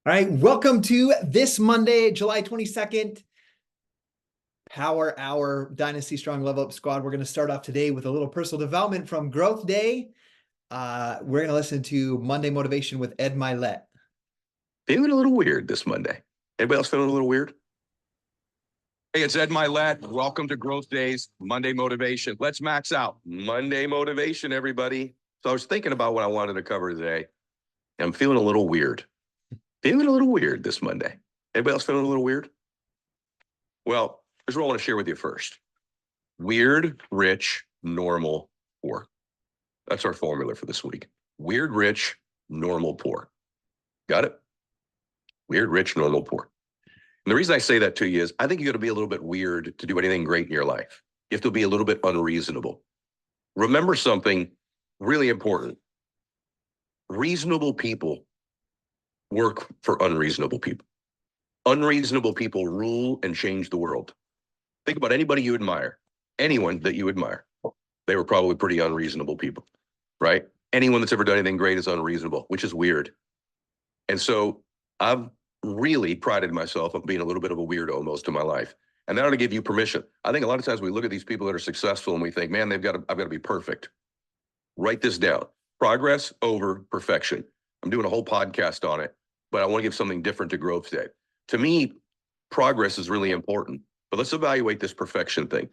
All right, welcome to this Monday, July 22nd, Power Hour Dynasty Strong Level Up Squad. We're going to start off today with a little personal development from Growth Day. We're going to listen to Monday Motivation with Ed Mylett. Feeling a little weird this Monday. Anybody else feeling a little weird? Hey, it's Ed Mylett. Welcome to Growth Days, Monday Motivation. Let's max out. Monday Motivation, everybody. So I was thinking about what I wanted to cover today. I'm feeling a little weird. Feeling a little weird this Monday. Anybody else feeling a little weird? Well, here's what I want to share with you first. Weird, rich, normal, poor. That's our formula for this week. Weird, rich, normal, poor. Got it? Weird, rich, normal, poor. And the reason I say that to you is I think you got to be a little bit weird to do anything great in your life. You have to be a little bit unreasonable. Remember something really important. Reasonable people work for unreasonable people. Unreasonable people rule and change the world. Think about anybody you admire, anyone that you admire. They were probably pretty unreasonable people, right? Anyone that's ever done anything great is unreasonable, which is weird. And so I've really prided myself on being a little bit of a weirdo most of my life. And that ought to give you permission. I think a lot of times we look at these people that are successful and we think, man, I've got to be perfect. Write this down. Progress over perfection. I'm doing a whole podcast on it, but I want to give something different to Growth Day. To me, progress is really important, but let's evaluate this perfection thing.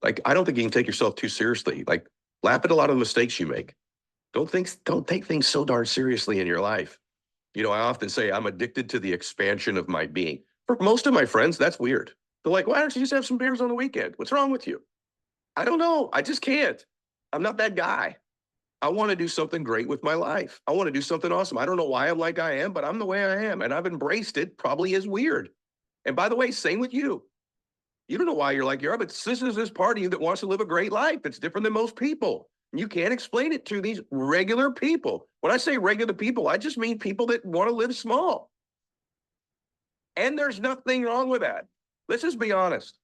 Like, I don't think you can take yourself too seriously. Like, laugh at a lot of the mistakes you make. Don't take things so darn seriously in your life. You know, I often say I'm addicted to the expansion of my being. For most of my friends, that's weird. They're like, why don't you just have some beers on the weekend? What's wrong with you? I don't know. I just can't. I'm not that guy. I want to do something great with my life. I want to do something awesome. I don't know why I'm like I am, but I'm the way I am. And I've embraced it probably as weird. And by the way, same with you. You don't know why you're like you are, but this is this part of you that wants to live a great life. It's different than most people. You can't explain it to these regular people. When I say regular people, I just mean people that want to live small. And there's nothing wrong with that. Let's just be honest.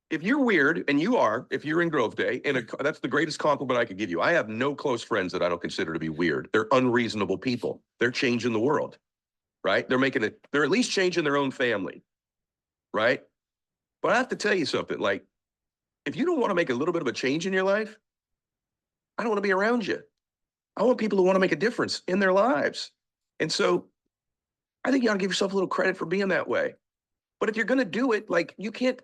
If you're weird, and you are, if you're in Growth Day, and that's the greatest compliment I could give you. I have no close friends that I don't consider to be weird. They're unreasonable people. They're changing the world, right? They're at least changing their own family, right? But I have to tell you something, like, if you don't want to make a little bit of a change in your life, I don't want to be around you. I want people who want to make a difference in their lives. And so I think you ought to give yourself a little credit for being that way. But if you're going to do it, like, you can't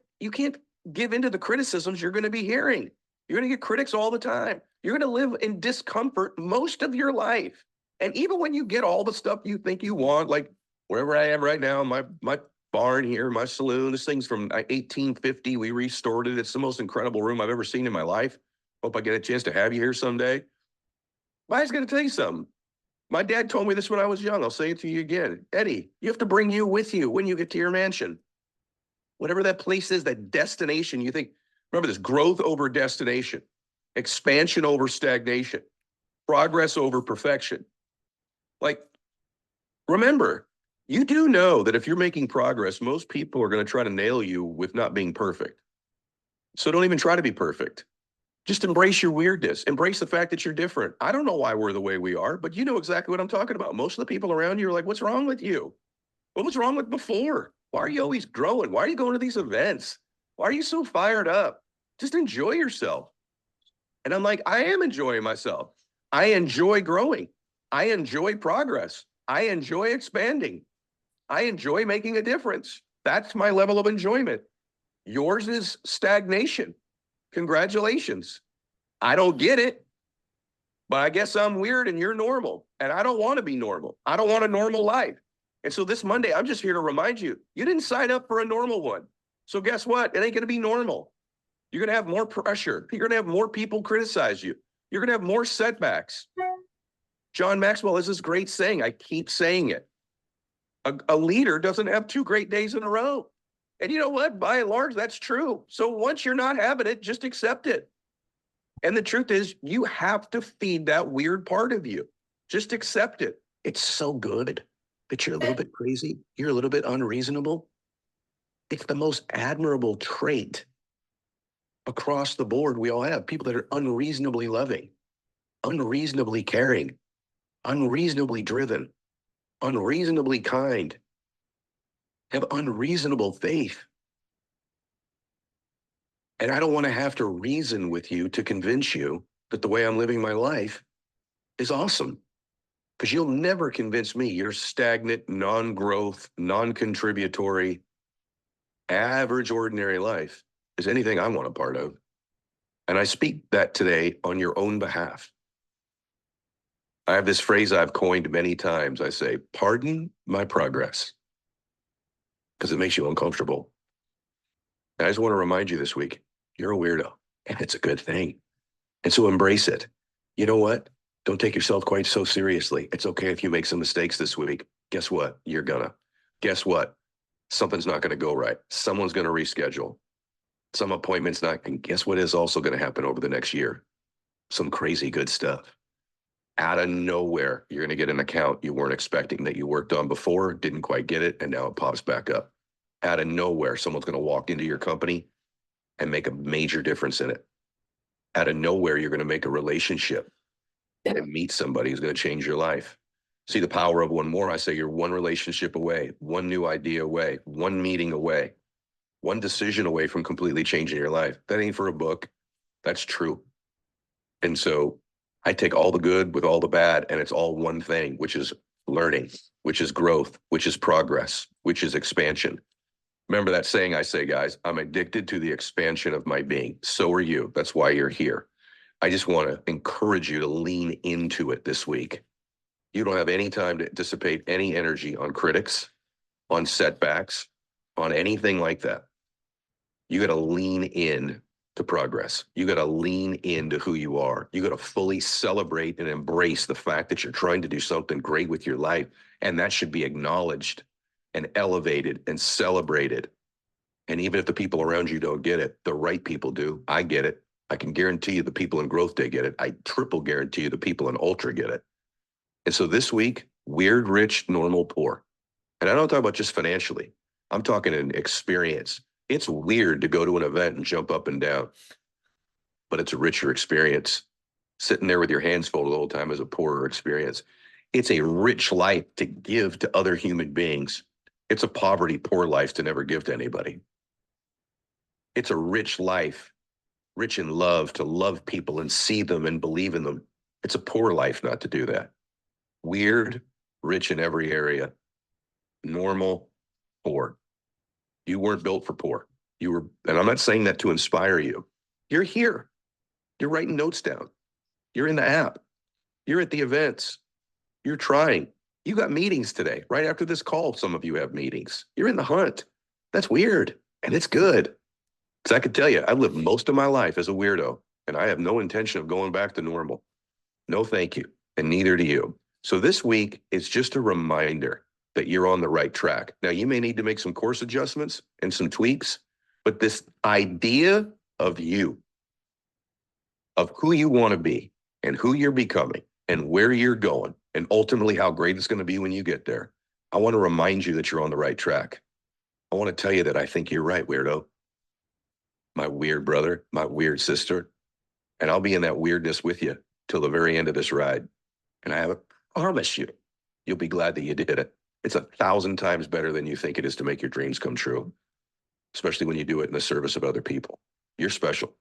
give into the criticisms you're going to be hearing. You're going to get critics all the time. You're going to live in discomfort most of your life. And even when you get all the stuff you think you want, like wherever I am right now, my barn here, my saloon, this thing's from 1850. We restored it. It's the most incredible room I've ever seen in my life. Hope I get a chance to have you here someday. But I was going to tell you something. My dad told me this when I was young. I'll say it to you again. Eddie, you have to bring you with you when you get to your mansion. Whatever that place is, that destination, you think, remember this, growth over destination, expansion over stagnation, progress over perfection. Like, remember, you do know that if you're making progress, most people are going to try to nail you with not being perfect. So don't even try to be perfect. Just embrace your weirdness. Embrace the fact that you're different. I don't know why we're the way we are, but you know exactly what I'm talking about. Most of the people around you are like, what's wrong with you? What was wrong with before? Why are you always growing? Why are you going to these events? Why are you so fired up? Just enjoy yourself. And I'm like, I am enjoying myself. I enjoy growing. I enjoy progress. I enjoy expanding. I enjoy making a difference. That's my level of enjoyment. Yours is stagnation. Congratulations. I don't get it, but I guess I'm weird and you're normal. And I don't want to be normal. I don't want a normal life. And so this Monday, I'm just here to remind you, you didn't sign up for a normal one. So guess what? It ain't going to be normal. You're going to have more pressure. You're going to have more people criticize you. You're going to have more setbacks. John Maxwell has this great saying. I keep saying it. A leader doesn't have 2 great days in a row. And you know what? By and large, that's true. So once you're not having it, just accept it. And the truth is, you have to feed that weird part of you. Just accept it. It's so good that you're a little bit crazy. You're a little bit unreasonable. It's the most admirable trait across the board we all have. People that are unreasonably loving, unreasonably caring, unreasonably driven, unreasonably kind, have unreasonable faith. And I don't want to have to reason with you to convince you that the way I'm living my life is awesome. Because you'll never convince me your stagnant, non-growth, non-contributory, average, ordinary life is anything I want a part of. And I speak that today on your own behalf. I have this phrase I've coined many times. I say, pardon my progress, because it makes you uncomfortable. And I just want to remind you this week, you're a weirdo, and it's a good thing. And so embrace it. You know what? Don't take yourself quite so seriously. It's okay if you make some mistakes this week. Guess what? You're gonna. Guess what? Something's not going to go right. Someone's going to reschedule. Some appointment's not. And guess what is also going to happen over the next year? Some crazy good stuff. Out of nowhere, you're going to get an account you weren't expecting that you worked on before, didn't quite get it, and now it pops back up. Out of nowhere, someone's going to walk into your company and make a major difference in it. Out of nowhere, you're going to make a relationship and meet somebody who's going to change your life. See the power of one more. I say you're one relationship away, one new idea away, one meeting away, one decision away from completely changing your life. That ain't for a book. That's true. And so I take all the good with all the bad, and it's all one thing, which is learning, which is growth, which is progress, which is expansion. Remember that saying I say, guys, I'm addicted to the expansion of my being. So are you. That's why you're here. I just want to encourage you to lean into it this week. You don't have any time to dissipate any energy on critics, on setbacks, on anything like that. You got to lean in to progress. You got to lean into who you are. You got to fully celebrate and embrace the fact that you're trying to do something great with your life. And that should be acknowledged and elevated and celebrated. And even if the people around you don't get it, the right people do. I get it. I can guarantee you the people in Growth Day get it. I triple guarantee you the people in Ultra get it. And so this week, weird, rich, normal, poor. And I don't talk about just financially. I'm talking in experience. It's weird to go to an event and jump up and down, but it's a richer experience. Sitting there with your hands full the whole time is a poorer experience. It's a rich life to give to other human beings. It's a poverty, poor life to never give to anybody. It's a rich life, rich in love, to love people and see them and believe in them. It's a poor life not to do that. Weird, rich in every area, normal, poor. You weren't built for poor. You were, and I'm not saying that to inspire you. You're here. You're writing notes down. You're in the app. You're at the events. You're trying. You got meetings today. Right after this call, some of you have meetings. You're in the hunt. That's weird. And it's good. Because I could tell you, I've lived most of my life as a weirdo, and I have no intention of going back to normal. No, thank you. And neither do you. So this week is just a reminder that you're on the right track. Now, you may need to make some course adjustments and some tweaks, but this idea of you, of who you want to be and who you're becoming and where you're going, and ultimately how great it's going to be when you get there, I want to remind you that you're on the right track. I want to tell you that I think you're right, weirdo. My weird brother, my weird sister, and I'll be in that weirdness with you till the very end of this ride. And I promise you, you'll be glad that you did it. It's 1,000 times better than you think it is to make your dreams come true, especially when you do it in the service of other people. You're special.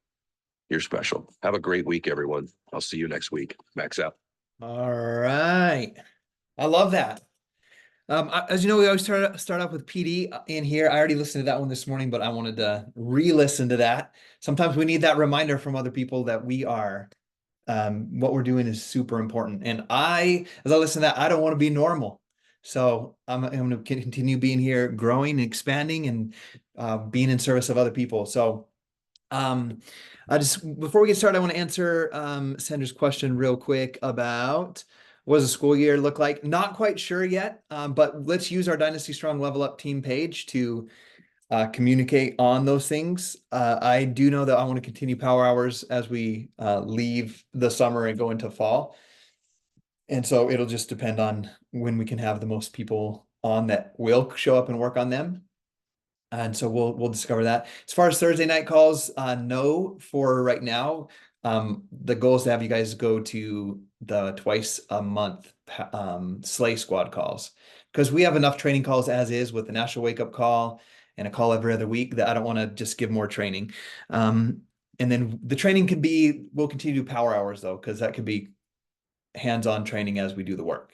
You're special. Have a great week, everyone. I'll see you next week. Max out. All right. I love that. As you know, we always start off with PD in here. I already listened to that one this morning, but I wanted to re-listen to that. Sometimes we need that reminder from other people that we are, what we're doing is super important. And as I listen to that, I don't want to be normal. So I'm going to continue being here, growing, expanding, and being in service of other people. So before we get started, I want to answer Sandra's question real quick about what does the school year look like? Not quite sure yet, but let's use our Dynasty Strong Level Up team page to communicate on those things. I do know that I want to continue power hours as we leave the summer and go into fall. And so it'll just depend on when we can have the most people on that will show up and work on them. And so we'll discover that. As far as Thursday night calls, no for right now. The goal is to have you guys go to the twice a month Slay Squad calls, because we have enough training calls as is with the National Wake Up Call and a call every other week that I don't want to just give more training. And then the training we'll continue to do power hours though, because that could be hands-on training as we do the work.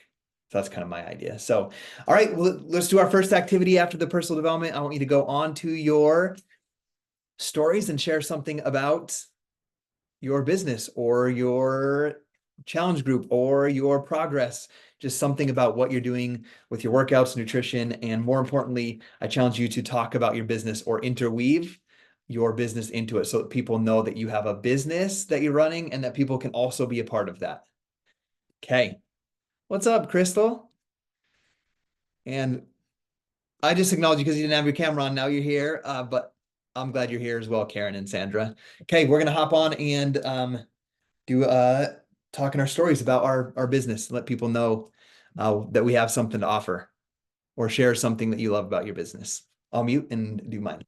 So that's kind of my idea. So, all right, well, let's do our first activity after the personal development. I want you to go on to your stories and share something about your business or your challenge group or your progress, just something about what you're doing with your workouts, nutrition, and more importantly, I challenge you to talk about your business or interweave your business into it so that people know that you have a business that you're running and that people can also be a part of that. Okay. What's up, Crystal? And I just acknowledged you because you didn't have your camera on. Now you're here, but I'm glad you're here as well, Karen and Sandra. Okay, we're gonna hop on and do talking our stories about our business. Let people know that we have something to offer, or share something that you love about your business. I'll mute and do mine.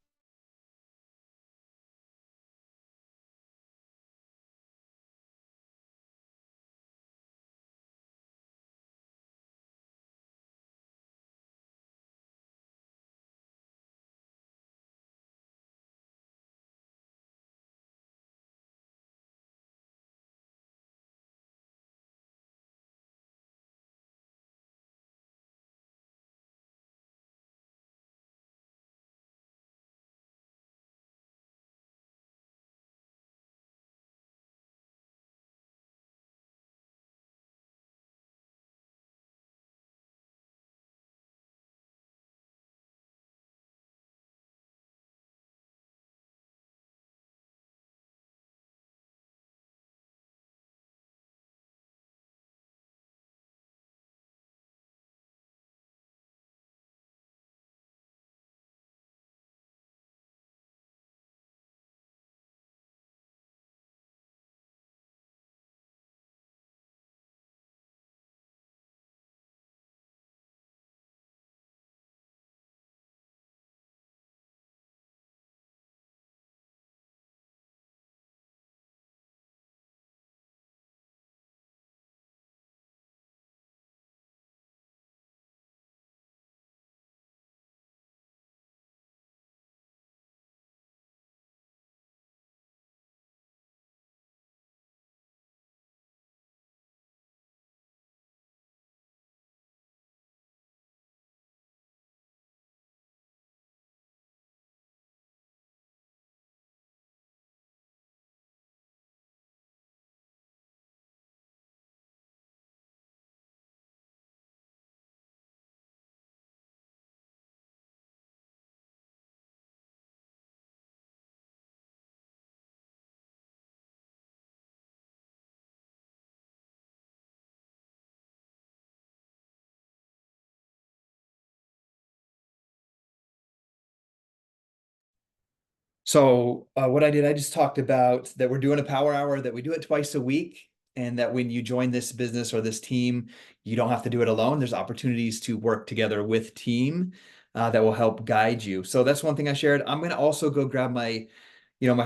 So what I did, I just talked about that we're doing a power hour, that we do it twice a week, and that when you join this business or this team, you don't have to do it alone. There's opportunities to work together with team that will help guide you. So that's one thing I shared. I'm going to also go grab my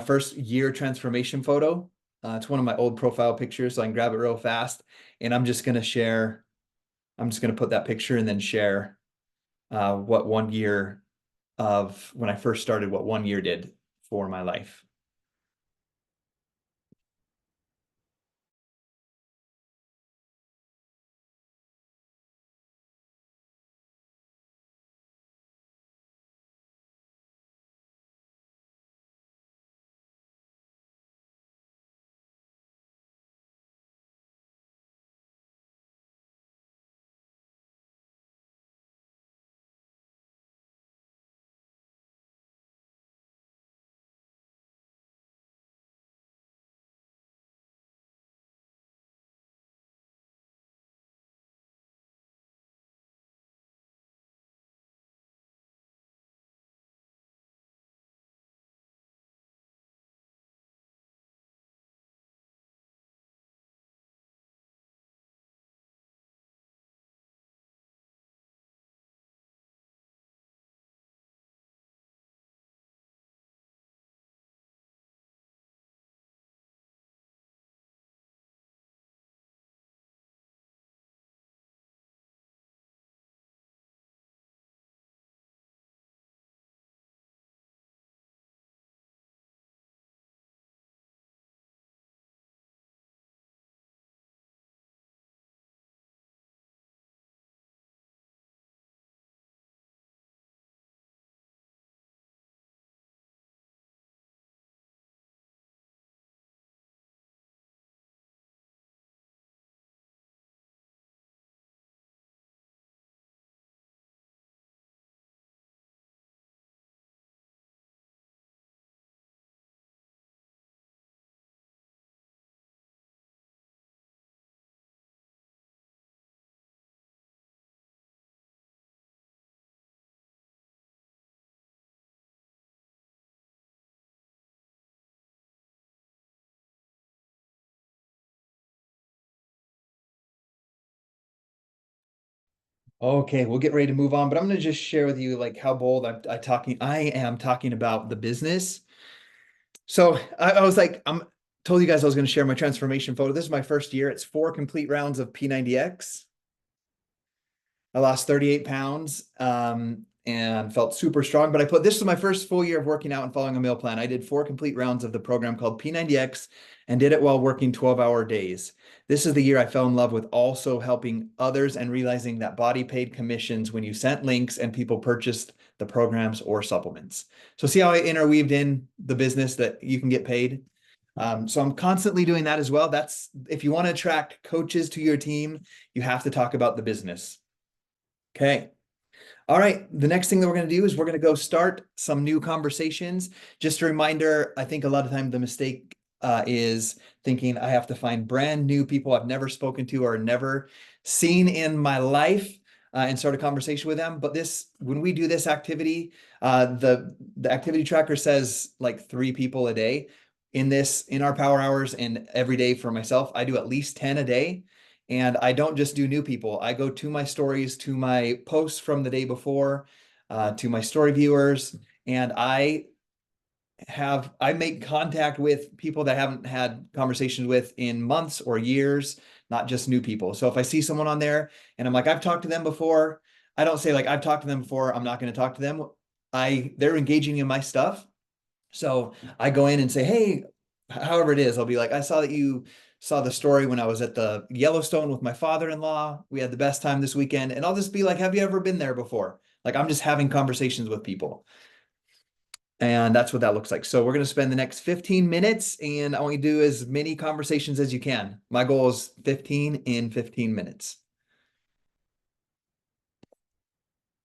first year transformation photo. It's one of my old profile pictures, so I can grab it real fast. And I'm just going to put that picture and then share what 1 year of when I first started, what 1 year did for my life. Okay, we'll get ready to move on, but I'm going to just share with you like how bold I am talking about the business. So I was like, told you guys I was going to share my transformation photo. This is my first year. It's 4 complete rounds of P90X. I lost 38 pounds and felt super strong. But this was my first full year of working out and following a meal plan. I did 4 complete rounds of the program called P90X and did it while working 12-hour days. This is the year I fell in love with also helping others and realizing that Body paid commissions when you sent links and people purchased the programs or supplements. So see how I interweaved in the business that you can get paid? So I'm constantly doing that as well. That's if you want to attract coaches to your team, you have to talk about the business. Okay. All right. The next thing that we're going to do is we're going to go start some new conversations. Just a reminder, I think a lot of time the mistake is thinking I have to find brand new people I've never spoken to or never seen in my life and start a conversation with them. But when we do this activity, the activity tracker says like 3 people a day. In our power hours and every day for myself, I do at least 10 a day. And I don't just do new people. I go to my stories, to my posts from the day before, to my story viewers, and I make contact with people that I haven't had conversations with in months or years, not just new people. So if I see someone on there and I'm like, I've talked to them before, I don't say like I've talked to them before, I'm not going to talk to them. They're engaging in my stuff. So I go in and say, hey, however it is, I'll be like, I saw that you saw the story when I was at the Yellowstone with my father-in-law. We had the best time this weekend. And I'll just be like, have you ever been there before? Like I'm just having conversations with people. And that's what that looks like. So we're going to spend the next 15 minutes and I want you to do as many conversations as you can. My goal is 15 in 15 minutes.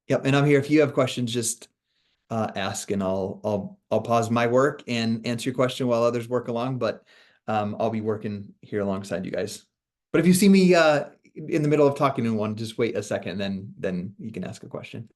Yep. And I'm here. If you have questions, just ask and I'll pause my work and answer your question while others work along, but I'll be working here alongside you guys. But if you see me in the middle of talking to one, just wait a second, then you can ask a question.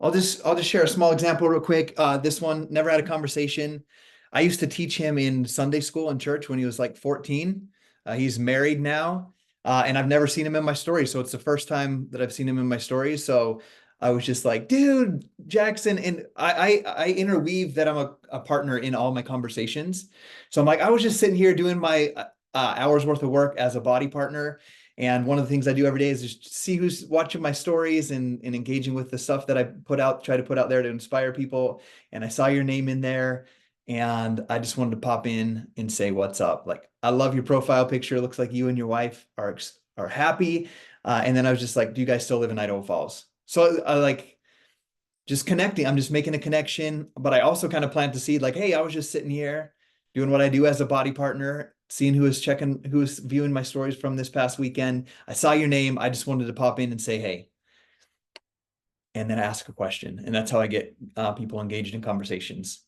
I'll just share a small example real quick. This one never had a conversation. I used to teach him in Sunday school in church when he was like 14. He's married now, and I've never seen him in my story. So it's the first time that I've seen him in my story. So I was just like, dude, Jackson, and I interweave that I'm a partner in all my conversations. So I'm like, I was just sitting here doing my hours worth of work as a body partner. And one of the things I do every day is just see who's watching my stories and engaging with the stuff that I try to put out there to inspire people. And I saw your name in there and I just wanted to pop in and say, what's up? Like, I love your profile picture. It looks like you and your wife are happy. And then I was just like, do you guys still live in Idaho Falls? So I like just connecting. I'm just making a connection, but I also kind of plant the seed like, hey, I was just sitting here doing what I do as a body partner, seeing who is viewing my stories from this past weekend. I saw your name. I just wanted to pop in and say, hey, and then ask a question. And that's how I get people engaged in conversations.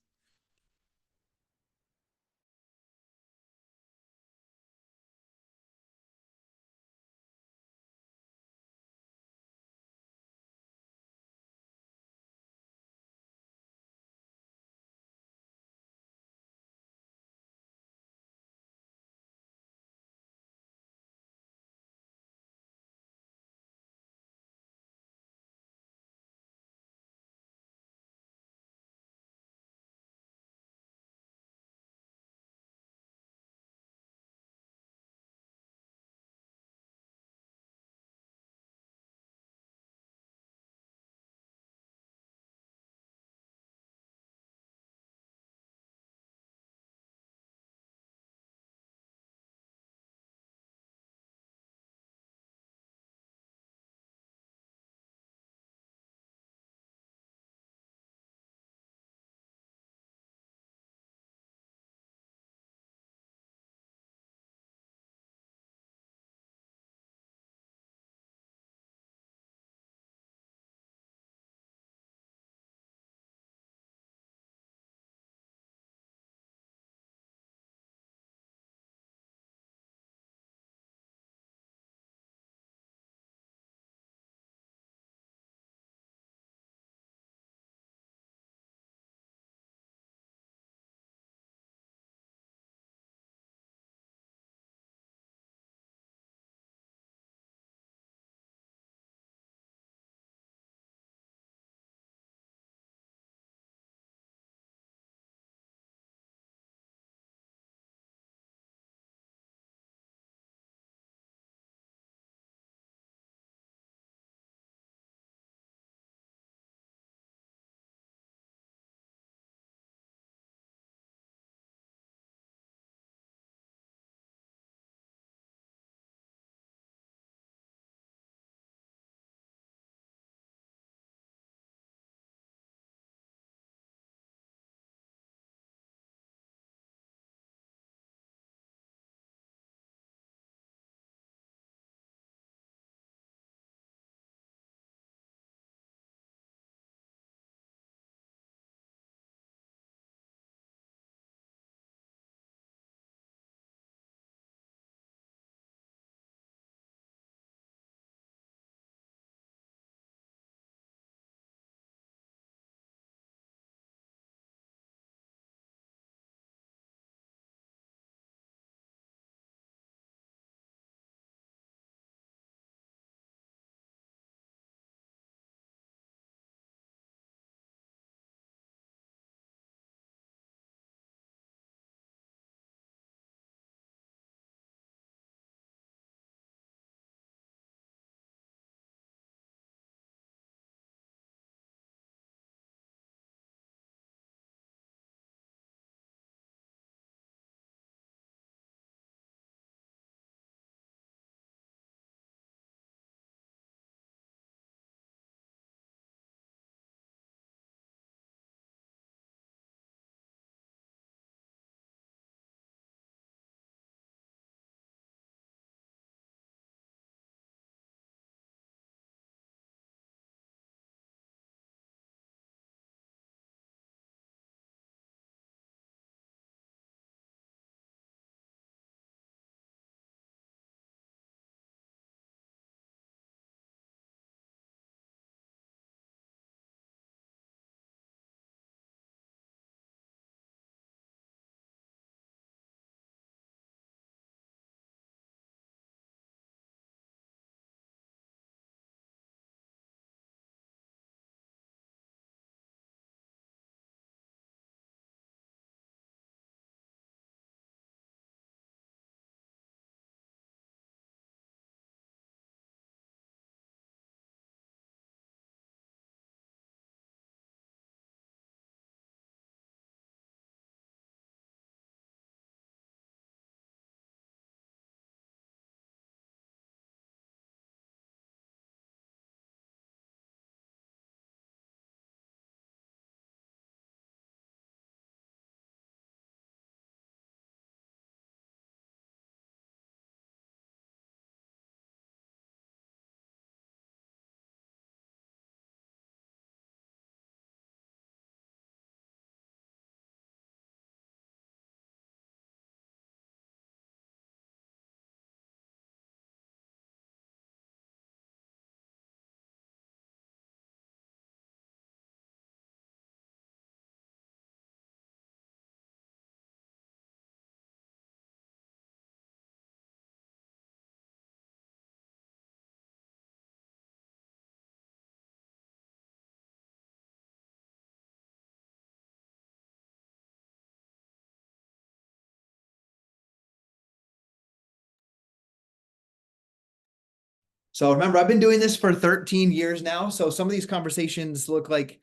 So remember, I've been doing this for 13 years now. So some of these conversations look like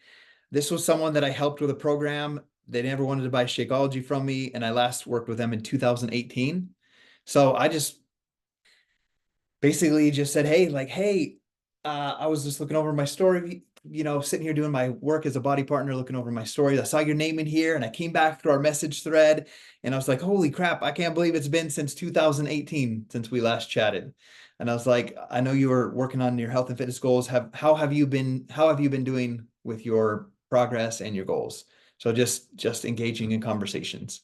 this was someone that I helped with a program. They never wanted to buy Shakeology from me, and I last worked with them in 2018. So I just basically just said, hey, like, hey, I was just looking over my story, sitting here doing my work as a body partner, looking over my story. I saw your name in here and I came back through our message thread and I was like, holy crap, I can't believe it's been since 2018 since we last chatted. And I was like, I know you were working on your health and fitness goals. How have you been doing with your progress and your goals? So just engaging in conversations.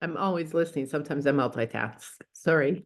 I'm always listening. Sometimes I multitask. Sorry.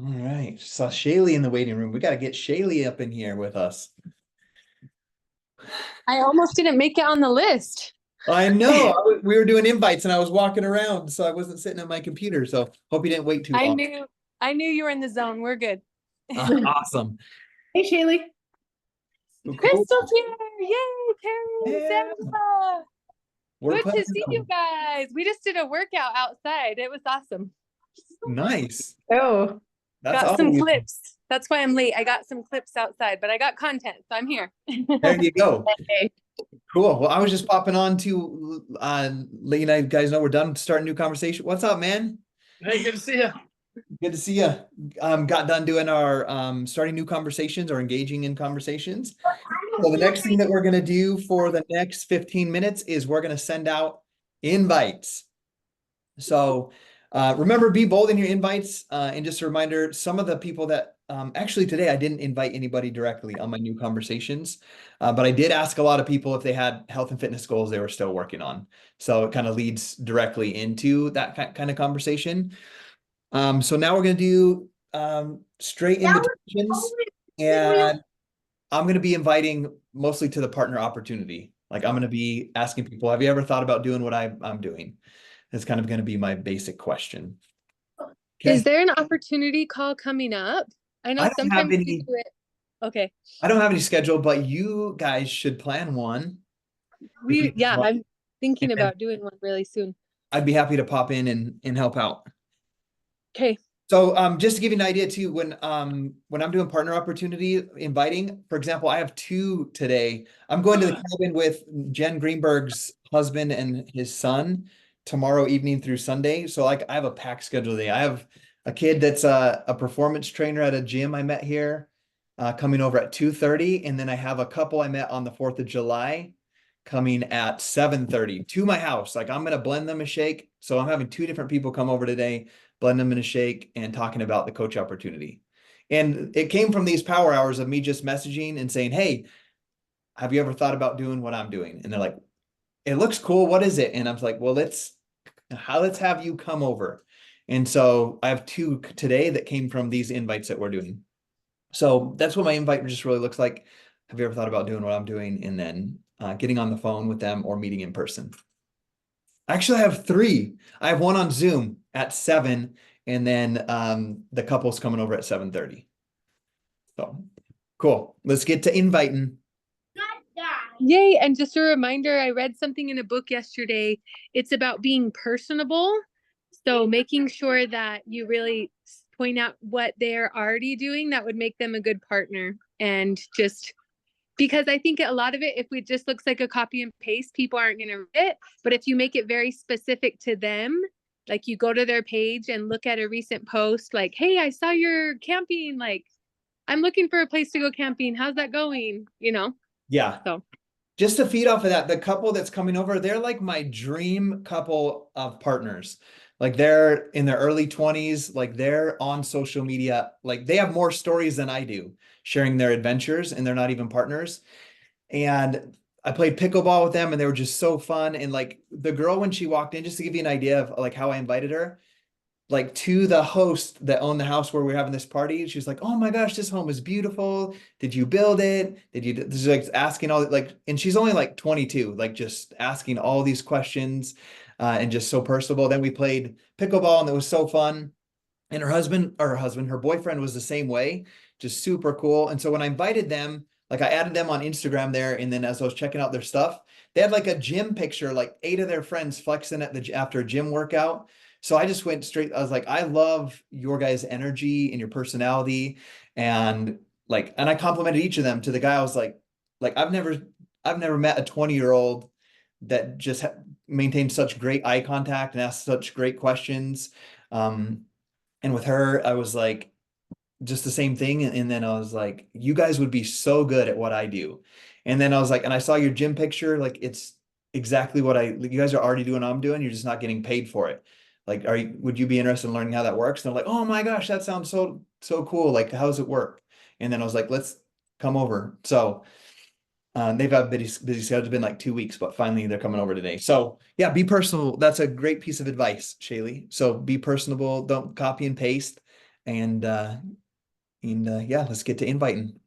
All right. Saw Shaylee in the waiting room. We got to get Shaylee up in here with us. I almost didn't make it on the list. I know. We were doing invites and I was walking around, so I wasn't sitting at my computer. So hope you didn't wait too long. I knew you were in the zone. We're good. Awesome. Hey, Shaylee. Cool. Crystal's here. Yay, Perry, Yeah. Sarah. We're Good to planning see you guys. We just did a workout outside. It was awesome. Nice. Oh, That's Got some always, clips. That's why I'm late. I got some clips outside, but I got content, so I'm here. there you go. okay. Cool. Well, I was just popping on to let you guys know we're done starting a new conversation. What's up, man? Hey, good to see you. Good to see you. Got done doing our starting new conversations or engaging in conversations. So the next thing that we're gonna do for the next 15 minutes is we're gonna send out invites. So remember, be bold in your invites. And just a reminder, some of the people that actually today I didn't invite anybody directly on my new conversations, but I did ask a lot of people if they had health and fitness goals they were still working on. So it kind of leads directly into that kind of conversation. So now we're gonna do straight invitations, and I'm gonna be inviting mostly to the partner opportunity. Like I'm gonna be asking people, have you ever thought about doing what I'm doing? That's kind of going to be my basic question. Is Okay. there an opportunity call coming up? I know I don't have sometimes we any, do it. Okay. I don't have any schedule, but you guys should plan one. If you Yeah, want, I'm thinking and about doing one really soon. I'd be happy to pop in and help out. Okay. So just to give you an idea too, when I'm doing partner opportunity inviting, for example, I have two today. I'm going to the cabin with Jen Greenberg's husband and his son tomorrow evening through Sunday. So like I have a packed schedule today. I have a kid that's a performance trainer at a gym I met here, coming over at 2:30, and then I have a couple I met on the 4th of July coming at 7:30 to my house. Like I'm gonna blend them a shake. So I'm having two different people come over today, blend them in a shake, and talking about the coach opportunity. And it came from these power hours of me just messaging and saying, hey, have you ever thought about doing what I'm doing? And they're like, it looks cool. What is it? And I'm like, well, let's have you come over. And so I have two today that came from these invites that we're doing. So that's what my invite just really looks like. Have you ever thought about doing what I'm doing? And then getting on the phone with them or meeting in person. Actually, I have three. I have one on Zoom at 7, and then the couple's coming over at 7:30. So cool. Let's get to inviting. Yay. And just a reminder, I read something in a book yesterday. It's about being personable. So making sure that you really point out what they're already doing that would make them a good partner. And just because I think a lot of it, if it just looks like a copy and paste, people aren't going to read it. But if you make it very specific to them, like you go to their page and look at a recent post, like, hey, I saw you're camping. Like, I'm looking for a place to go camping. How's that going? You know? Yeah. So Just to feed off of that, the couple that's coming over, they're like my dream couple of partners. Like they're in their early 20s, like they're on social media, like they have more stories than I do, sharing their adventures, and they're not even partners. And I played pickleball with them and they were just so fun. And like the girl, when she walked in, just to give you an idea of like how I invited her, like to the host that owned the house where we are having this party, she was like, oh my gosh, this home is beautiful. Did you build it? Did you, she's like asking all like, and she's only like 22, like just asking all these questions and just so personable. Then we played pickleball and it was so fun. And her boyfriend was the same way, just super cool. And so when I invited them, like I added them on Instagram there, and then as I was checking out their stuff, they had like a gym picture, like 8 of their friends flexing at after a gym workout. So I just went straight. I was like, I love your guys' energy and your personality, and and I complimented each of them. To the guy, I was like I've never met a 20-year-old that just maintained such great eye contact and asked such great questions. And with her, I was like, just the same thing. And then I was like, you guys would be so good at what I do. And then I was like, and I saw your gym picture, like it's exactly what you guys are already doing, I'm doing, you're just not getting paid for it. Like, would you be interested in learning how that works? And they're like, oh my gosh, that sounds so cool. Like, how does it work? And then I was like, let's come over. So they've had busy schedule. It's been like 2 weeks, but finally they're coming over today. So yeah, be personal. That's a great piece of advice, Shaylee. So be personable. Don't copy and paste. And yeah, let's get to inviting.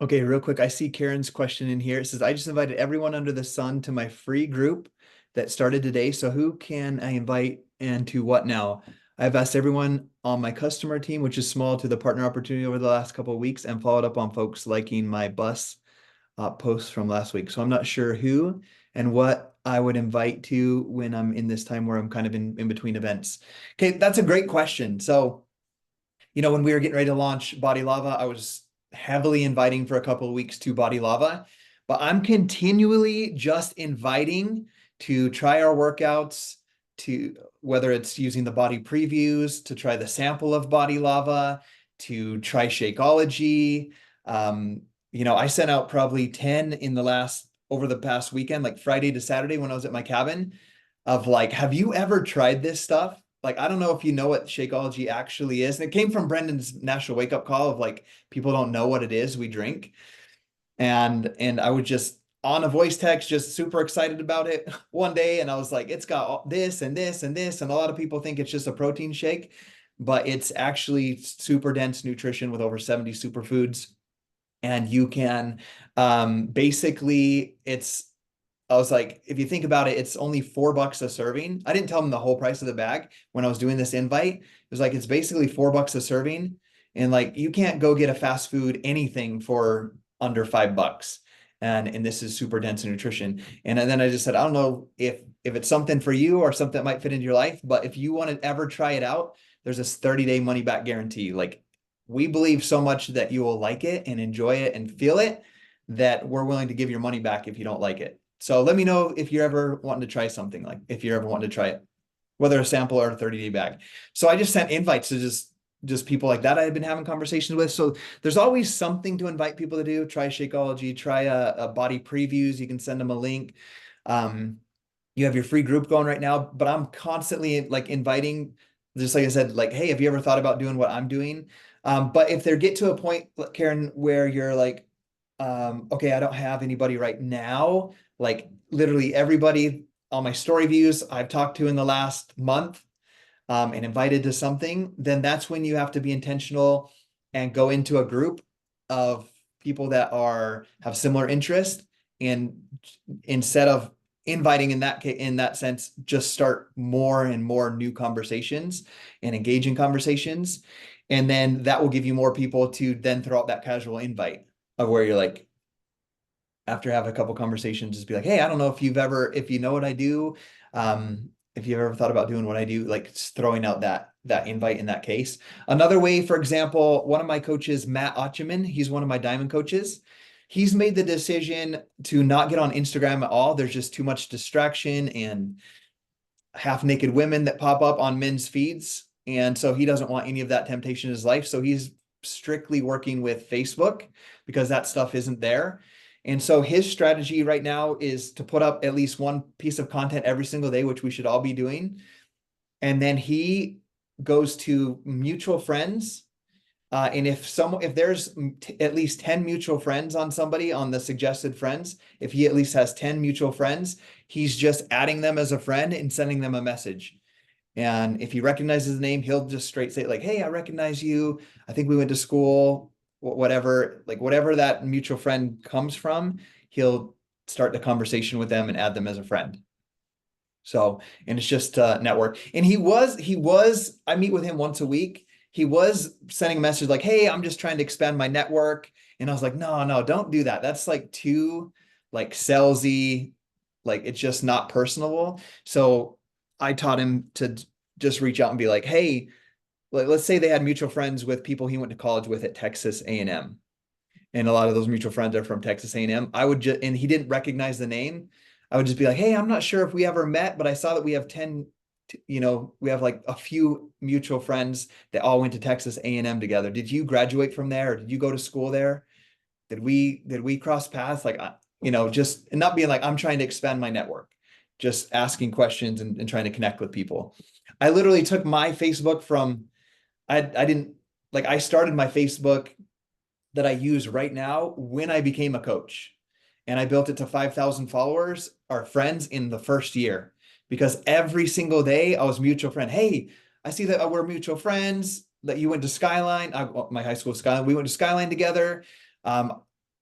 Okay, real quick, I see Karen's question in here. It says, I just invited everyone under the sun to my free group that started today. So who can I invite and to what now? I've asked everyone on my customer team, which is small, to the partner opportunity over the last couple of weeks and followed up on folks liking my bus posts from last week. So I'm not sure who and what I would invite to when I'm in this time where I'm kind of in between events. Okay, that's a great question. So, when we were getting ready to launch Body Lava, I was heavily inviting for a couple of weeks to Body Lava, but I'm continually just inviting to try our workouts, to whether it's using the body previews, to try the sample of Body Lava, to try Shakeology. I sent out probably 10 over the past weekend, like Friday to Saturday when I was at my cabin, of like, have you ever tried this stuff? Like, I don't know if you know what Shakeology actually is. And it came from Brendan's National Wake Up Call of like, people don't know what it is we drink. And I would just on a voice text, just super excited about it one day. And I was like, it's got this and this and this. And a lot of people think it's just a protein shake, but it's actually super dense nutrition with over 70 superfoods. And you can basically, I was like, if you think about it, it's only $4 a serving. I didn't tell them the whole price of the bag when I was doing this invite. It was like, it's basically $4 a serving. And like, you can't go get a fast food anything for under $5. And this is super dense in nutrition. And then I just said, I don't know if it's something for you or something that might fit into your life, but if you want to ever try it out, there's this 30-day money back guarantee. Like, we believe so much that you will like it and enjoy it and feel it that we're willing to give your money back if you don't like it. So let me know if you're ever wanting to try something, like if you're ever wanting to try it, whether a sample or a 30-day bag. So I just sent invites to just people like that I had been having conversations with. So there's always something to invite people to do. Try Shakeology, try a body previews. You can send them a link. You have your free group going right now, but I'm constantly like inviting, just like I said, like, hey, have you ever thought about doing what I'm doing? But if they get to a point, Karen, where you're like, okay, I don't have anybody right now, like literally everybody on my story views I've talked to in the last month and invited to something, then that's when you have to be intentional and go into a group of people that have similar interest. And instead of inviting in that sense, just start more and more new conversations and engaging conversations. And then that will give you more people to then throw out that casual invite of where you're like, after having a couple conversations, just be like, hey, I don't know if you know what I do. If you've ever thought about doing what I do, like just throwing out that invite in that case. Another way, for example, one of my coaches, Matt Otcheman, he's one of my diamond coaches. He's made the decision to not get on Instagram at all. There's just too much distraction and half naked women that pop up on men's feeds. And so he doesn't want any of that temptation in his life. So he's strictly working with Facebook because that stuff isn't there. And so his strategy right now is to put up at least one piece of content every single day, which we should all be doing. And then he goes to mutual friends. And if there's at least 10 mutual friends on somebody on the suggested friends, if he at least has 10 mutual friends, he's just adding them as a friend and sending them a message. And if he recognizes the name, he'll just straight say like, hey, I recognize you. I think we went to school, whatever that mutual friend comes from, he'll start the conversation with them and add them as a friend. So, and it's just network. And I meet with him once a week. He was sending a message like, hey, I'm just trying to expand my network. And I was like, no, don't do that. That's like too like salesy, like it's just not personable. So I taught him to just reach out and be like, hey, let's say they had mutual friends with people he went to college with at Texas A&M. And a lot of those mutual friends are from Texas A&M. And he didn't recognize the name. I would just be like, hey, I'm not sure if we ever met, but I saw that we have 10, we have like a few mutual friends that all went to Texas A&M together. Did you graduate from there? Or did you go to school there? Did we cross paths? Like, just and not being like, I'm trying to expand my network, just asking questions and trying to connect with people. I literally took my Facebook from, I started my Facebook that I use right now when I became a coach, and I built it to 5,000 followers or friends in the first year, because every single day I was mutual friend. Hey, I see that we're mutual friends, that you went to Skyline, my high school Skyline. We went to Skyline together.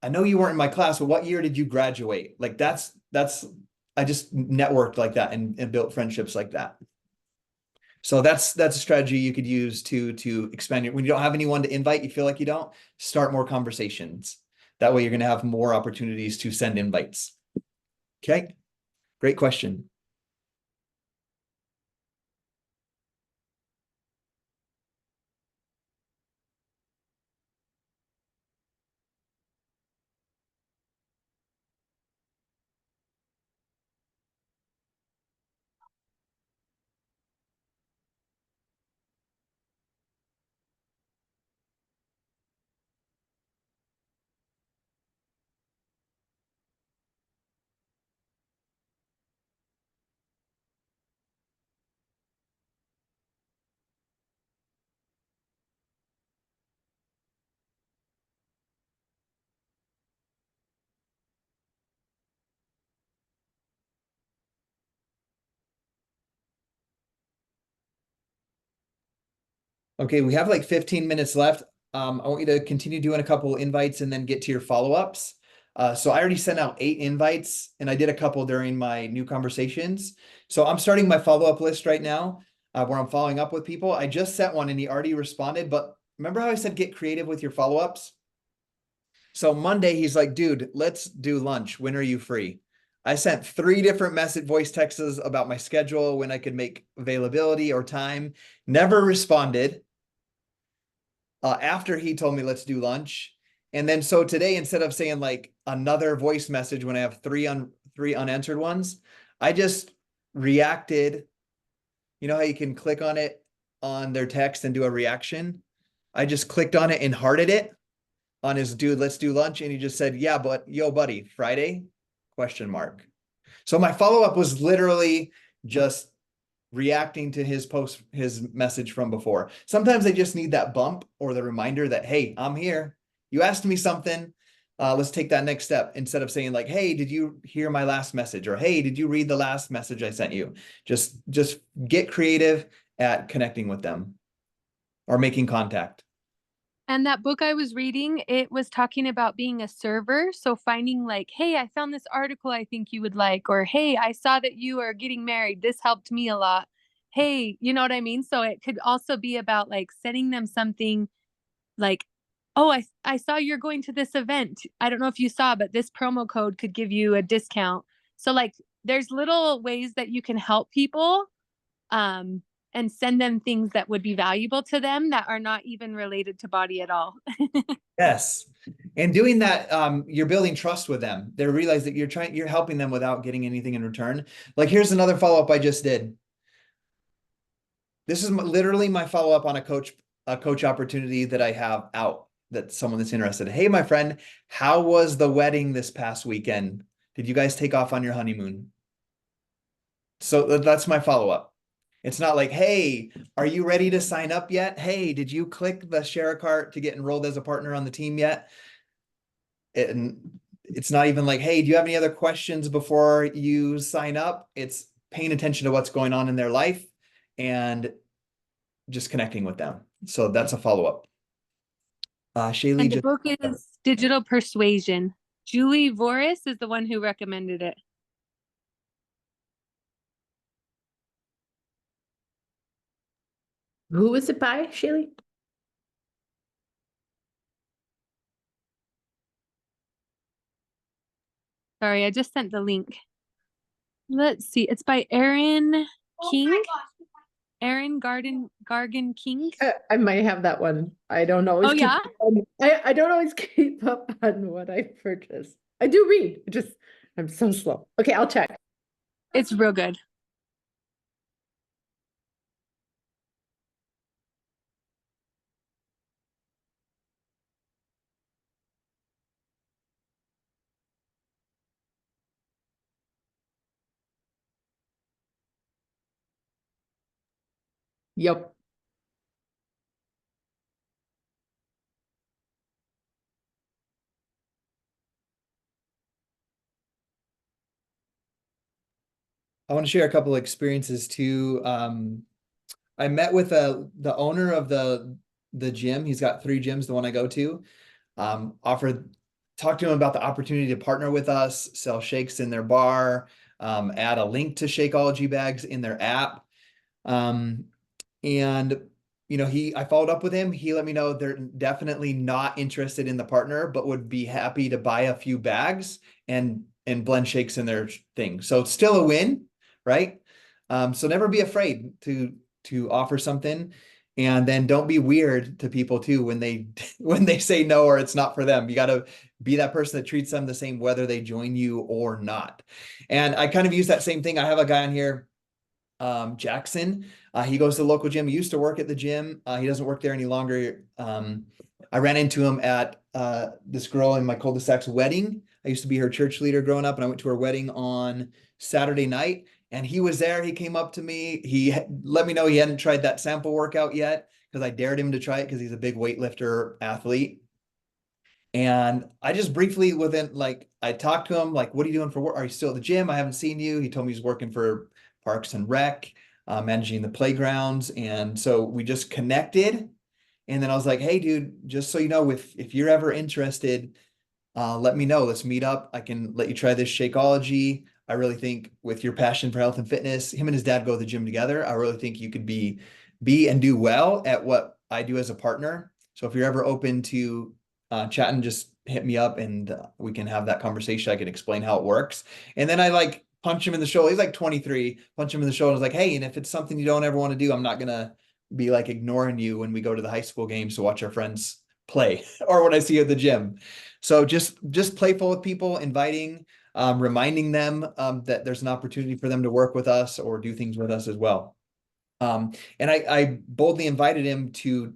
I know you weren't in my class, but what year did you graduate? Like I just networked like that and built friendships like that. So that's a strategy you could use to expand your, when you don't have anyone to invite, you feel like you don't, start more conversations. That way you're going to have more opportunities to send invites. Okay, great question. Okay, we have like 15 minutes left. I want you to continue doing a couple invites and then get to your follow-ups. So I already sent out 8 invites and I did a couple during my new conversations. So I'm starting my follow-up list right now, where I'm following up with people. I just sent one and he already responded, but remember how I said get creative with your follow-ups? So Monday, he's like, dude, let's do lunch. When are you free? I sent 3 different voice texts about my schedule, when I could make availability or time. Never responded. After he told me let's do lunch. And then so today, instead of saying like another voice message when I have 3 unanswered ones, I just reacted. You know how you can click on it on their text and do a reaction? I just clicked on it and hearted it on his dude, let's do lunch. And he just said, yeah, but yo, buddy, Friday? Question mark. So my follow-up was literally just reacting to his post, his message from before. Sometimes they just need that bump or the reminder that, hey, I'm here. You asked me something. Let's take that next step, instead of saying like, hey, did you hear my last message? Or, hey, did you read the last message I sent you? Just get creative at connecting with them or making contact. And that book I was reading, it was talking about being a server. So finding like, hey, I found this article I think you would like, or hey, I saw that you are getting married. This helped me a lot. Hey, you know what I mean? So it could also be about like sending them something like, oh, I saw you're going to this event. I don't know if you saw, but this promo code could give you a discount. So like there's little ways that you can help people. And send them things that would be valuable to them that are not even related to body at all. Yes. And doing that, you're building trust with them. They realize that you're helping them without getting anything in return. Like here's another follow-up I just did. This is literally my follow-up on a coach opportunity that I have out, that someone that's interested. Hey, my friend, how was the wedding this past weekend? Did you guys take off on your honeymoon? So that's my follow-up. It's not like, hey, are you ready to sign up yet? Hey, did you click the share a cart to get enrolled as a partner on the team yet? It's not even like, hey, do you have any other questions before you sign up? It's paying attention to what's going on in their life and just connecting with them. So that's a follow-up. Shaylee, And the book is Digital Persuasion. Julie Voris is the one who recommended it. Who was it by, Shaylee? Sorry, I just sent the link. Let's see. It's by Erin King. Erin Gargan King. I might have that one. I don't always keep yeah? I don't always keep up on what I purchase. I do read, I'm so slow. Okay, I'll check. It's real good. Yep. I want to share a couple of experiences too. I met with the owner of the gym. He's got 3 gyms, the one I go to. Offered talked to him about the opportunity to partner with us, sell shakes in their bar, add a link to Shakeology bags in their app. And I followed up with him. He let me know they're definitely not interested in the partner, but would be happy to buy a few bags and blend shakes in their thing. So it's still a win, right? So never be afraid to offer something, and then don't be weird to people too when they say no or it's not for them. You got to be that person that treats them the same whether they join you or not. And I kind of use that same thing. I have a guy on here, Jackson. He goes to the local gym. He used to work at the gym. He doesn't work there any longer. I ran into him at this girl in my cul-de-sac's wedding. I used to be her church leader growing up, and I went to her wedding on Saturday night, and he was there. He came up to me. He let me know he hadn't tried that sample workout yet because I dared him to try it because he's a big weightlifter athlete. And I just briefly I talked to him, like, what are you doing for work? Are you still at the gym? I haven't seen you. He told me he's working for Parks and Rec, managing the playgrounds. And so we just connected. And then I was like, hey, dude, just so you know, if you're ever interested, let me know. Let's meet up. I can let you try this Shakeology. I really think with your passion for health and fitness, him and his dad go to the gym together. I really think you could be and do well at what I do as a partner. So if you're ever open to chatting, just hit me up and we can have that conversation. I can explain how it works. And then I punch him in the shoulder. He's like 23, punch him in the shoulder. I was like, hey, and if it's something you don't ever want to do, I'm not going to be ignoring you when we go to the high school games to watch our friends play or when I see you at the gym. So just playful with people, inviting, reminding them that there's an opportunity for them to work with us or do things with us as well. And I boldly invited him to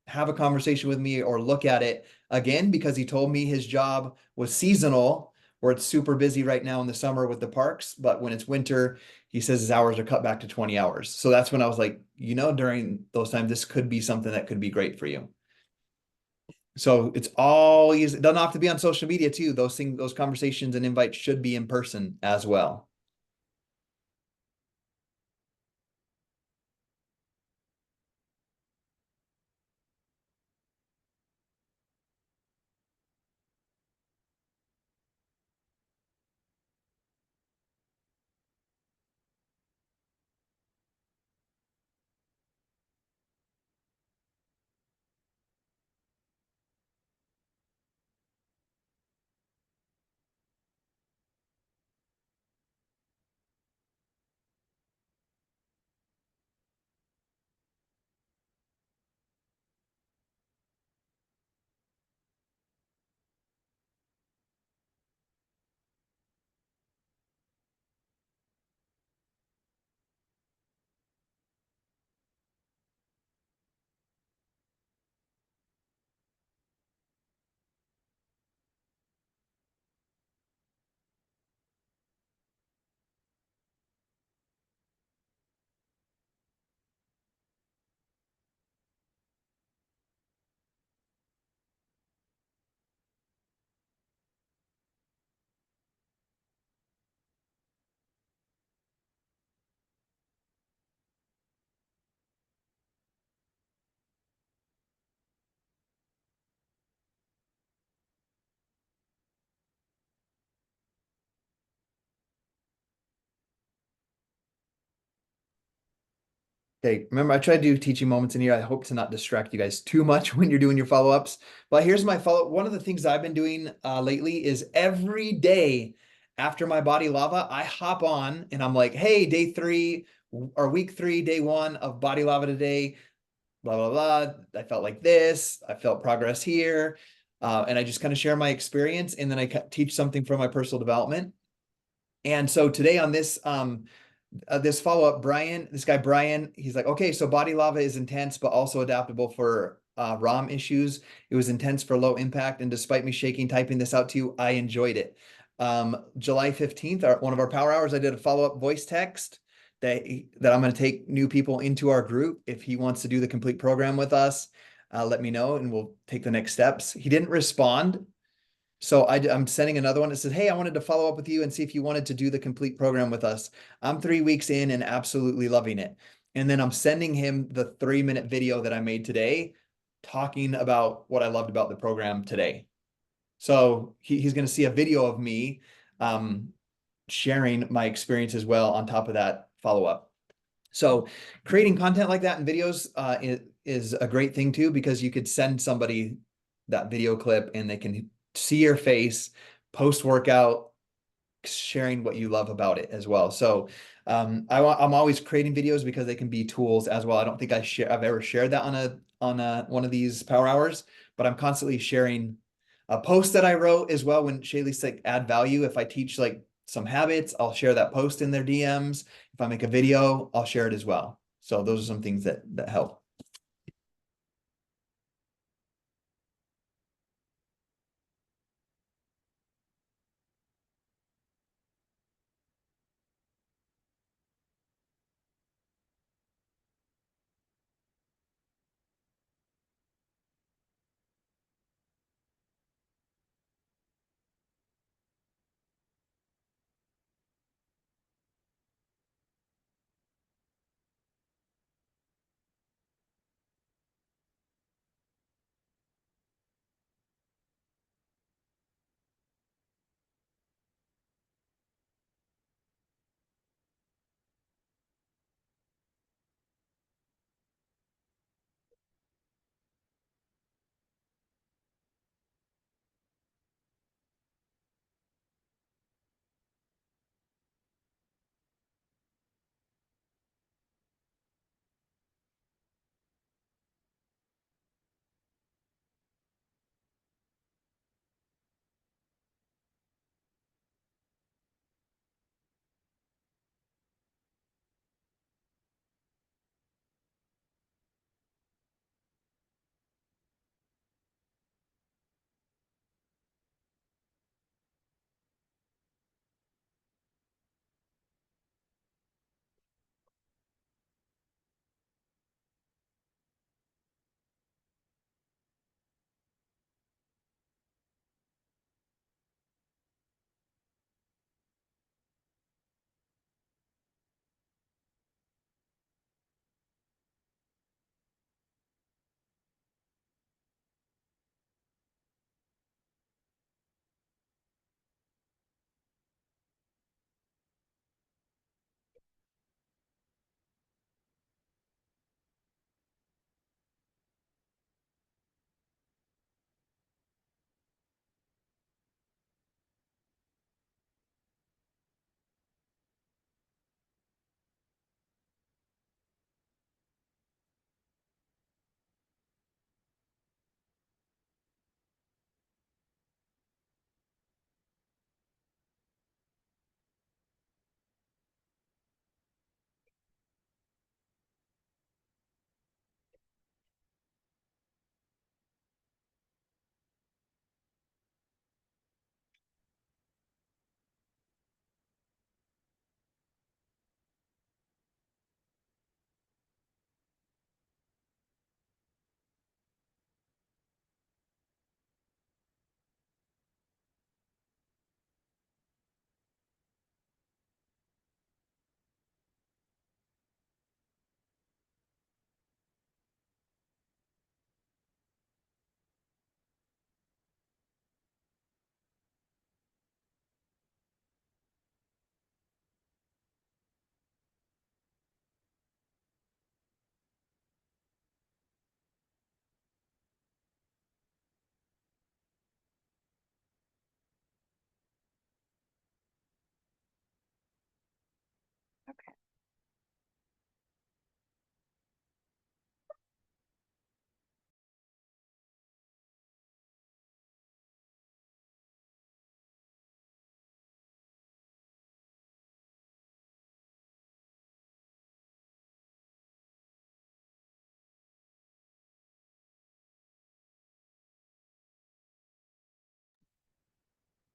have a conversation with me or look at it again, because he told me his job was seasonal, where it's super busy right now in the summer with the parks, but when it's winter, he says his hours are cut back to 20 hours. So that's when I was like, during those times, this could be something that could be great for you. So it's always, it doesn't have to be on social media too. Those conversations and invites should be in person as well. Okay, remember, I try to do teaching moments in here. I hope to not distract you guys too much when you're doing your follow-ups. But here's my follow-up. One of the things I've been doing lately is every day after my Body Lava, I hop on and I'm like, hey, day 3 or week 3, day 1 of Body Lava today, blah, blah, blah. I felt like this. I felt progress here. And I just kind of share my experience, and then I teach something from my personal development. And so today on this this follow-up, this guy Brian, he's like, okay, so Body Lava is intense, but also adaptable for ROM issues. It was intense for low impact, and despite me typing this out to you, I enjoyed it. July 15th, one of our power hours, I did a follow-up voice text that I'm going to take new people into our group. If he wants to do the complete program with us, let me know and we'll take the next steps. He didn't respond. So I'm sending another one that says, hey, I wanted to follow up with you and see if you wanted to do the complete program with us. I'm 3 weeks in and absolutely loving it. And then I'm sending him the 3-minute video that I made today, talking about what I loved about the program today. So he's going to see a video of me sharing my experience as well on top of that follow-up. So creating content like that in videos is a great thing too, because you could send somebody that video clip and they can see your face post-workout, sharing what you love about it as well. So I'm always creating videos because they can be tools as well. I don't think I've ever shared that on one of these power hours, but I'm constantly sharing a post that I wrote as well. When Shaylee's like add value, if I teach like some habits, I'll share that post in their DMs. If I make a video, I'll share it as well. So those are some things that help.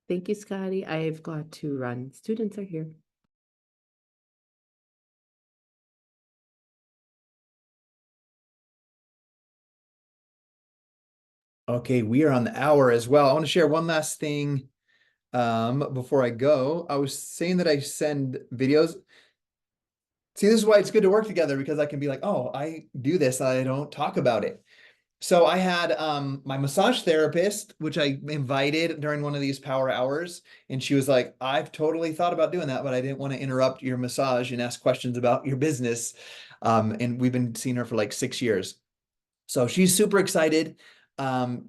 Thank you, Scotty. I've got to run. Students are here. Okay, we are on the hour as well. I want to share one last thing before I go. I was saying that I send videos. See, this is why it's good to work together, because I can be like, oh, I do this, I don't talk about it. So I had my massage therapist, which I invited during one of these power hours, and she was like, I've totally thought about doing that, but I didn't want to interrupt your massage and ask questions about your business. And we've been seeing her for like 6 years. So she's super excited. But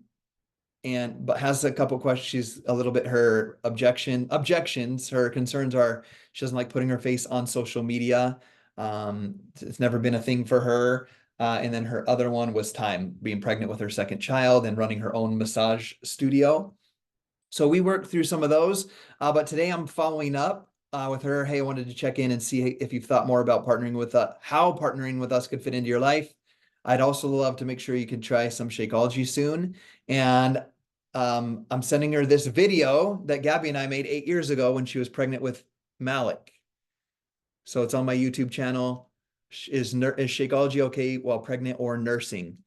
has a couple questions. She's a little bit, her objections, her concerns are she doesn't like putting her face on social media. It's never been a thing for her. And then her other one was time, being pregnant with her second child and running her own massage studio. So we worked through some of those, but today I'm following up with her. Hey, I wanted to check in and see if you've thought more about partnering with how partnering with us could fit into your life. I'd also love to make sure you can try some Shakeology soon. And I'm sending her this video that Gabby and I made 8 years ago when she was pregnant with Malik. So it's on my YouTube channel. Is Shakeology okay while pregnant or nursing?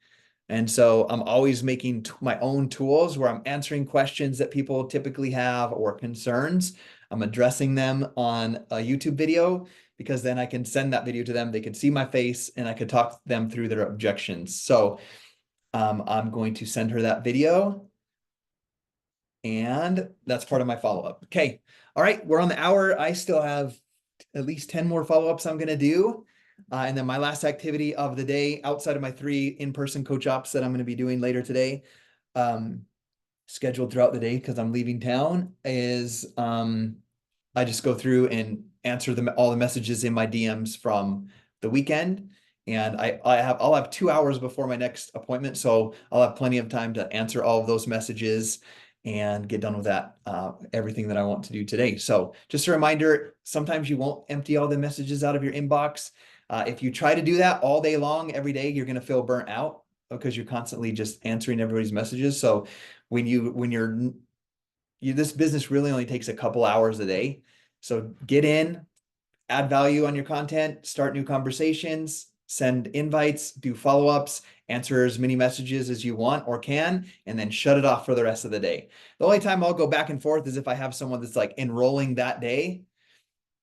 And so I'm always making my own tools where I'm answering questions that people typically have or concerns. I'm addressing them on a YouTube video because then I can send that video to them. They can see my face and I could talk them through their objections. So I'm going to send her that video. And that's part of my follow-up. Okay. All right. We're on the hour. I still have at least 10 more follow-ups I'm going to do. And then my last activity of the day outside of my 3 in-person coach ops that I'm going to be doing later today, scheduled throughout the day because I'm leaving town, is I just go through and answer all the messages in my DMs from the weekend. And I'll have 2 hours before my next appointment. So I'll have plenty of time to answer all of those messages and get done with that, everything that I want to do today. So just a reminder, sometimes you won't empty all the messages out of your inbox. If you try to do that all day long, every day, you're going to feel burnt out because you're constantly just answering everybody's messages. So this business really only takes a couple hours a day. So get in, add value on your content, start new conversations, send invites, do follow-ups, answer as many messages as you want or can, and then shut it off for the rest of the day. The only time I'll go back and forth is if I have someone that's like enrolling that day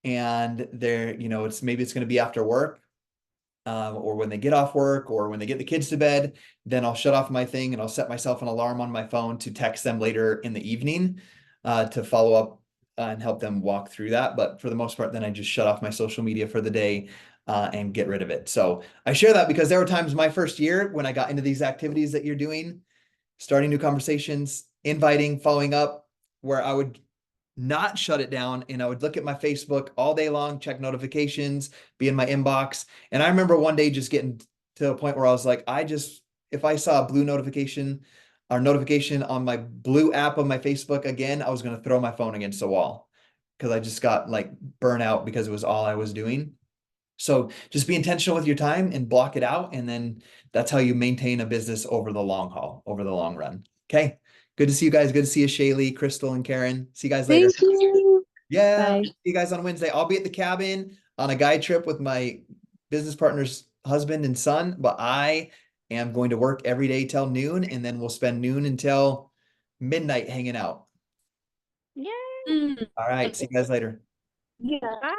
and they're, maybe it's going to be after work, or when they get off work or when they get the kids to bed, then I'll shut off my thing and I'll set myself an alarm on my phone to text them later in the evening, to follow up and help them walk through that. But for the most part, then I just shut off my social media for the day, and get rid of it. So I share that because there were times my first year when I got into these activities that you're doing, starting new conversations, inviting, following up, where I would not shut it down and I would look at my Facebook all day long, check notifications, be in my inbox. And I remember one day just getting to a point where I was like, if I saw a blue notification or notification on my blue app of my Facebook again, I was going to throw my phone against the wall because I just got like burnt out because it was all I was doing. So just be intentional with your time and block it out. And then that's how you maintain a business over the long haul, over the long run. Okay. Good to see you guys. Good to see you, Shaylee, Crystal, and Karen. See you guys later. Thank you. Yeah. Bye. See you guys on Wednesday. I'll be at the cabin on a guide trip with my business partner's husband and son, but I am going to work every day till noon, and then we'll spend noon until midnight hanging out. Yay. All right. See you guys later. Yeah. Bye.